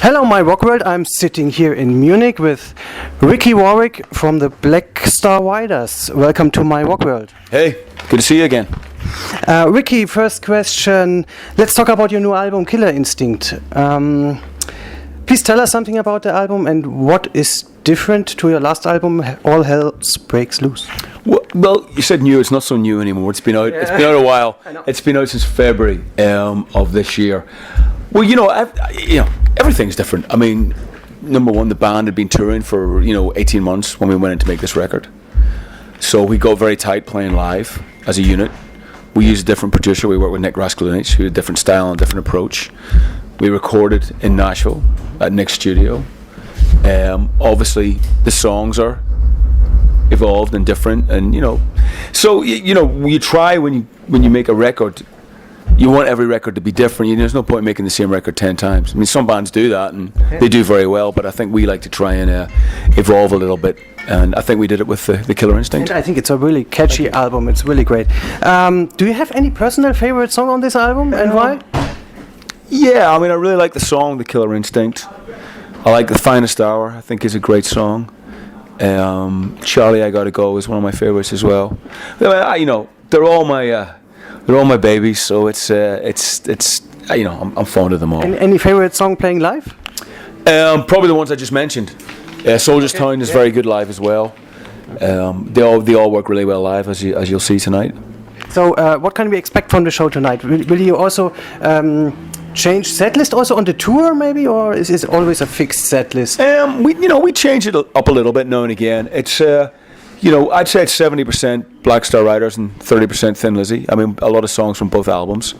Hello, myRockworld. I'm sitting here in Munich with Ricky Warwick from the Black Star Riders. Welcome to myRockworld. Hey, good to see you again. Ricky, first question. Let's talk about your new album, Killer Instinct. Please tell us something about the album and what is different to your last album, All Hell Breaks Loose. Well, you said new. It's not so new anymore. It's been out. Yeah. It's been out a while. It's been out since February of this year. Well, everything's different. I mean, number one, the band had been touring for 18 months when we went in to make this record. So we got very tight playing live as a unit. We used a different producer. We worked with Nick Raskulinich, who had a different style and a different approach. We recorded in Nashville at Nick's studio. Obviously, the songs are evolved and different, and so you try when you make a record. You want every record to be different. There's no point making the same record 10 times. I mean, some bands do that, and they do very well, but I think we like to try and evolve a little bit, and I think we did it with the Killer Instinct. And I think it's a really catchy album. It's really great. Do you have any personal favorite song on this album, and why? Yeah, I mean, I really like the song, The Killer Instinct. I like The Finest Hour, I think is a great song. Charlie, I Gotta Go is one of my favorites as well. They're all my babies, so it's I'm fond of them all. Any favorite song playing live? Probably the ones I just mentioned. Soldier's Town is very good live as well. They all work really well live, as you'll see tonight. So what can we expect from the show tonight? Will you also change setlist also on the tour, maybe, or is it always a fixed setlist? We change it up a little bit now and again. It's I'd say it's 70% Black Star Riders and 30% Thin Lizzy. I mean, a lot of songs from both albums,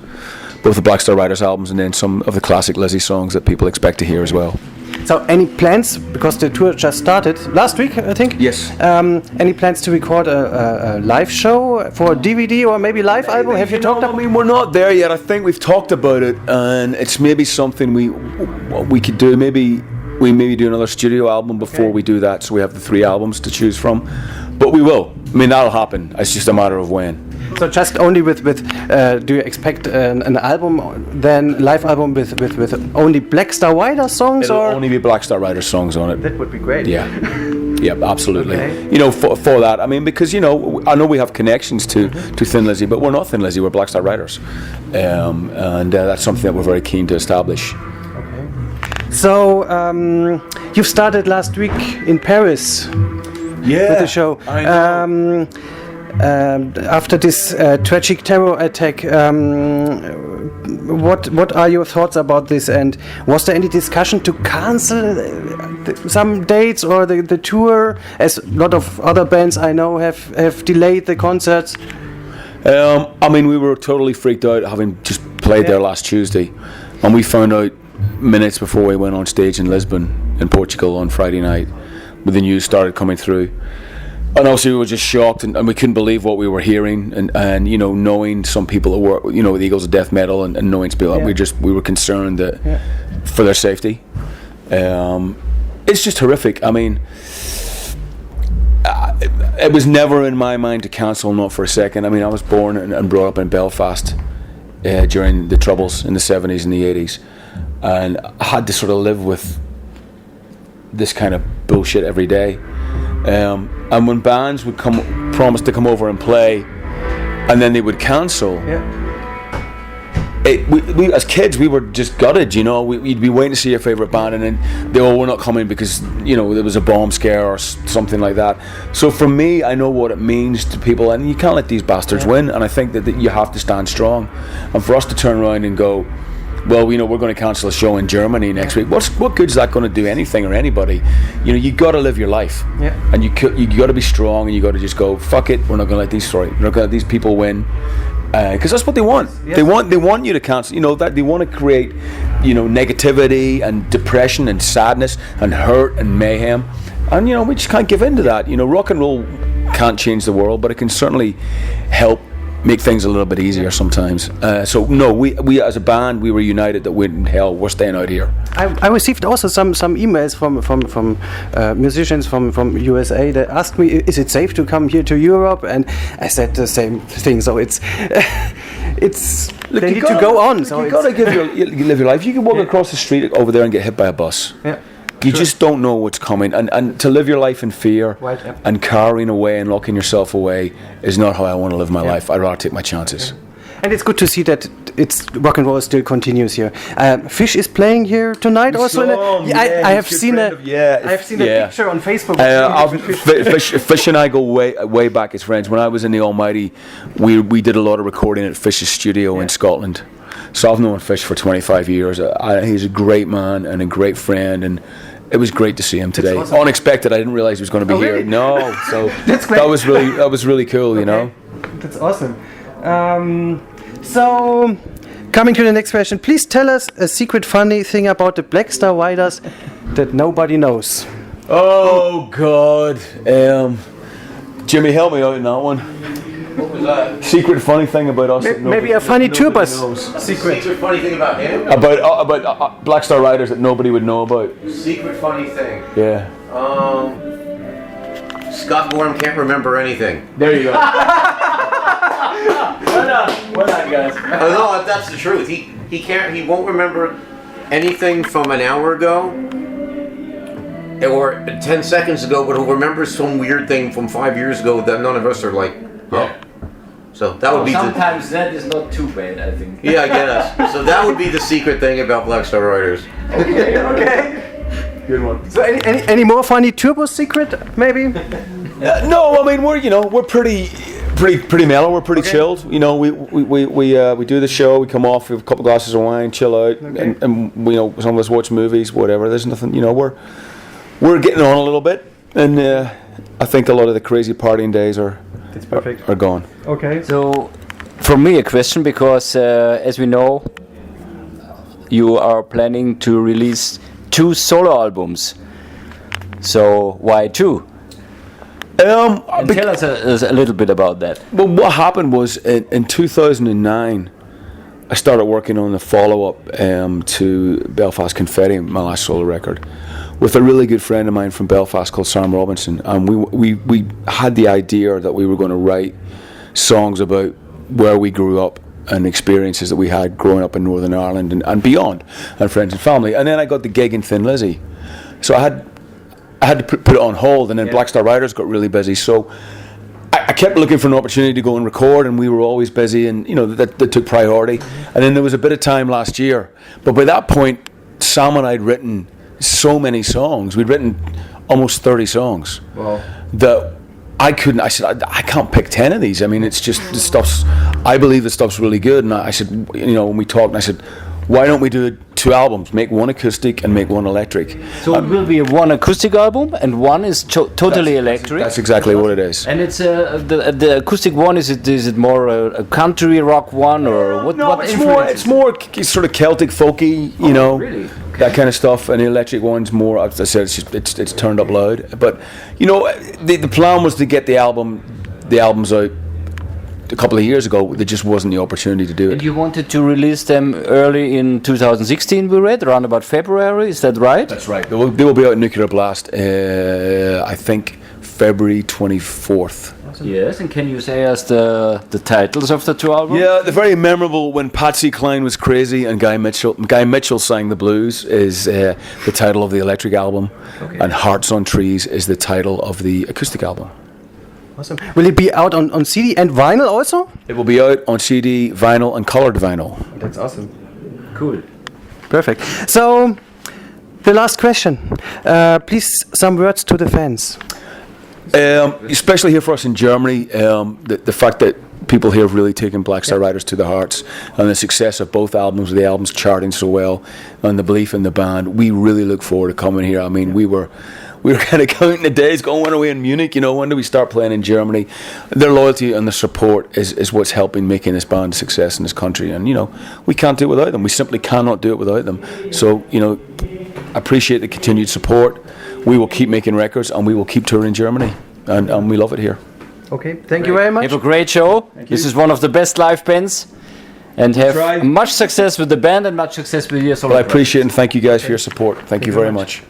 both the Black Star Riders albums, and then some of the classic Lizzy songs that people expect to hear as well. So, any plans, because the tour just started last week, I think? Yes. Any plans to record a live show for a DVD or maybe live album? Have you talked about? I mean, we're not there yet. I think we've talked about it, and it's maybe something we could do. Maybe do another studio album before we do that, so we have the 3 albums to choose from. But we will. I mean, that'll happen. It's just a matter of when. So just only with do you expect an album, then live album with only Black Star Riders songs? It'll only be Black Star Riders songs on it. That would be great. Yeah. Yeah, absolutely. Okay. For that, I mean, because I know we have connections to Thin Lizzy, but we're not Thin Lizzy. We're Black Star Riders, and that's something that we're very keen to establish. Okay. So you started last week in Paris. Yeah, with the show. I know. After this tragic terror attack, what are your thoughts about this? And was there any discussion to cancel some dates or the tour? As a lot of other bands I know have delayed the concerts. I mean, we were totally freaked out having just played there last Tuesday, and we found out minutes before we went on stage in Lisbon, in Portugal, on Friday night. When the news started coming through, and obviously we were just shocked, and we couldn't believe what we were hearing, and knowing some people that work with the Eagles of Death Metal, and knowing people, we were concerned that for their safety. It's just horrific. I mean, it was never in my mind to cancel, not for a second. I mean, I was born and brought up in Belfast during the Troubles in the 70s and the 80s, and I had to sort of live with this kind of bullshit every day, and when bands would promise to come over and play, and then they would cancel. We as kids, we were just gutted. We'd be waiting to see your favorite band, and then we're not coming because there was a bomb scare or something like that. So for me, I know what it means to people, and you can't let these bastards win. And I think that you have to stand strong, and for us to turn around and go, well, we're going to cancel a show in Germany next week. What good is that going to do anything or anybody? You got to live your life, and you got to be strong, and you got to just go, fuck it. We're not going to let these people win, because that's what they want. Yes. They want you to cancel. That they want to create, negativity and depression and sadness and hurt and mayhem, and we just can't give in to that. Rock and roll can't change the world, but it can certainly help make things a little bit easier sometimes. So no, we as a band, we were united that we're staying out here. I received also some emails from musicians from USA that asked me, is it safe to come here to Europe? And I said the same thing. So it's it's Look, they you need gotta, to go on. you got to you live your life. You can walk across the street over there and get hit by a bus. Yeah. You just don't know what's coming, and to live your life in fear Right, yeah. and carrying away and locking yourself away is not how I want to live my life. I'd rather take my chances. And it's good to see that it's rock and roll still continues here. Fish is playing here tonight. Also, I have seen a picture on Facebook. Fish and I go way back as friends. When I was in the Almighty, we did a lot of recording at Fish's studio in Scotland. So I've known Fish for 25 years. He's a great man and a great friend, and it was great to see him today. Awesome. Unexpected. I didn't realize he was going to be here. Really? No, so That's great. that was really cool. You know. That's awesome. So, coming to the next question, please tell us a secret funny thing about the Black Star Riders that nobody knows. Oh God, Jimmy, help me out in that one. What was that? Secret funny thing about us. Maybe a funny tour bus Secret funny thing about him? About Black Star Riders that nobody would know about. Secret funny thing. Yeah. Scott Gorham can't remember anything. There you go. Well done, guys. No, that's the truth. He can't. He won't remember anything from an hour ago or 10 seconds ago, but he'll remember some weird thing from 5 years ago that none of us are like, huh? So that would be. Sometimes that is not too bad, I think. Yeah, I guess. So that would be the secret thing about Black Star Riders. Okay. Good one. So, any more funny tour bus secret, maybe? No, I mean we're pretty mellow. We're pretty chilled. You know, we do the show. We come off, we have a couple glasses of wine, chill out, and some of us watch movies, whatever. There's nothing. You know, we're getting on a little bit, and I think a lot of the crazy partying days are gone. Okay. So, for me, a question, because as we know, you are planning to release 2 solo albums. So why 2? And tell us a little bit about that. Well, what happened was in 2009, I started working on the follow-up to Belfast Confetti, my last solo record, with a really good friend of mine from Belfast called Sam Robinson. And we had the idea that we were going to write songs about where we grew up and experiences that we had growing up in Northern Ireland and beyond, and friends and family. And then I got the gig in Thin Lizzy. So I had to put it on hold, and then Black Star Riders got really busy. So I kept looking for an opportunity to go and record, and we were always busy, and that took priority. And then there was a bit of time last year, but by that point, Sam and I had written so many songs. We'd written almost 30 songs. Wow. That I said, I can't pick 10 of these. I mean, it's just I believe the stuff's really good. And I said, when we talked, I said, why don't we do 2 albums? Make one acoustic and make one electric. So it will be one acoustic album and one is totally electric. That's exactly what it is. And it's the acoustic one. Is it more a country rock one, or what? No, What it's more sort of Celtic folky, really? that kind of stuff. And the electric one's more, as I said, it's turned up loud. But the plan was to get the albums out a couple of years ago. There just wasn't the opportunity to do it. And you wanted to release them early in 2016, we read, around about February, is that right? That's right. They will be out in Nuclear Blast, I think February 24th. Yes, and can you say us the titles of the 2 albums? Yeah, the very memorable When Patsy Cline Was Crazy and Guy Mitchell Sang the Blues is the title of the electric album, and Hearts on Trees is the title of the acoustic album. Awesome. Will it be out on CD and vinyl also? It will be out on CD, vinyl, and colored vinyl. That's awesome. Cool. Perfect. So, the last question. Please, some words to the fans. Especially here for us in Germany, the fact that people here have really taken Black Star Riders to their hearts, and the success of both albums, the albums charting so well, and the belief in the band, we really look forward to coming here. I mean, we were kind of counting the days, going, when are we in Munich? When do we start playing in Germany? Their loyalty and the support is what's helping making this band a success in this country. And, we can't do it without them. We simply cannot do it without them. So, I appreciate the continued support. We will keep making records, and we will keep touring Germany. And we love it here. Okay, thank you very much. Have a great show. This is one of the best live bands. And have much success with the band and much success with your solo. Well, I appreciate it, and thank you guys for your support. Thank you very much.